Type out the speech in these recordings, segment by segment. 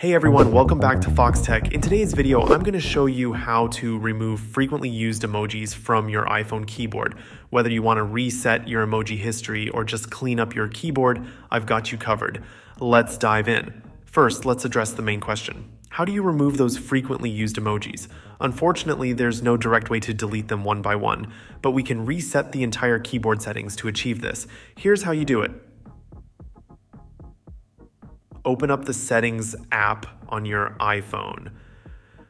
Hey everyone, welcome back to Foxtecc. In today's video, I'm going to show you how to remove frequently used emojis from your iPhone keyboard. Whether you want to reset your emoji history or just clean up your keyboard, I've got you covered. Let's dive in. First, let's address the main question. How do you remove those frequently used emojis? Unfortunately, there's no direct way to delete them one by one, but we can reset the entire keyboard settings to achieve this. Here's how you do it. Open up the Settings app on your iPhone.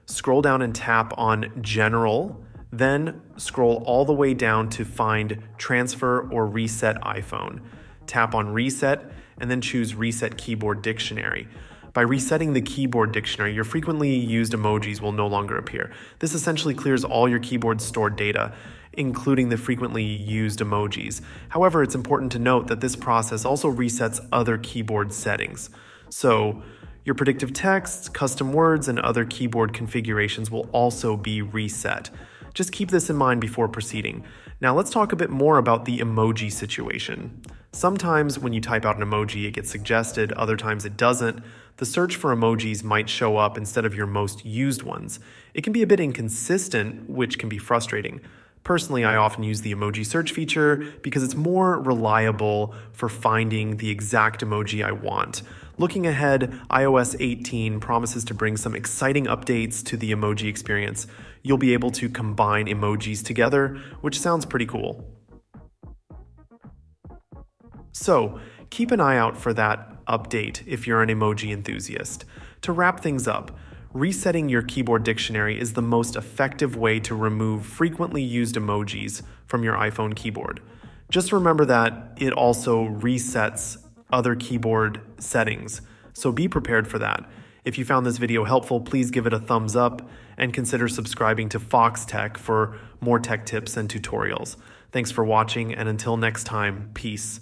Scroll down and tap on General, then scroll all the way down to find Transfer or Reset iPhone. Tap on Reset and then choose Reset Keyboard Dictionary. By resetting the keyboard dictionary, your frequently used emojis will no longer appear. This essentially clears all your keyboard's stored data, including the frequently used emojis. However, it's important to note that this process also resets other keyboard settings. So, your predictive text, custom words, and other keyboard configurations will also be reset. Just keep this in mind before proceeding. Now let's talk a bit more about the emoji situation. Sometimes when you type out an emoji, it gets suggested, other times it doesn't. The search for emojis might show up instead of your most used ones. It can be a bit inconsistent, which can be frustrating. Personally, I often use the emoji search feature because it's more reliable for finding the exact emoji I want. Looking ahead, iOS 18 promises to bring some exciting updates to the emoji experience. You'll be able to combine emojis together, which sounds pretty cool. So, keep an eye out for that update if you're an emoji enthusiast. To wrap things up, resetting your keyboard dictionary is the most effective way to remove frequently used emojis from your iPhone keyboard. Just remember that it also resets other keyboard settings, so be prepared for that. If you found this video helpful, please give it a thumbs up and consider subscribing to Foxtecc for more tech tips and tutorials. Thanks for watching, and until next time, peace.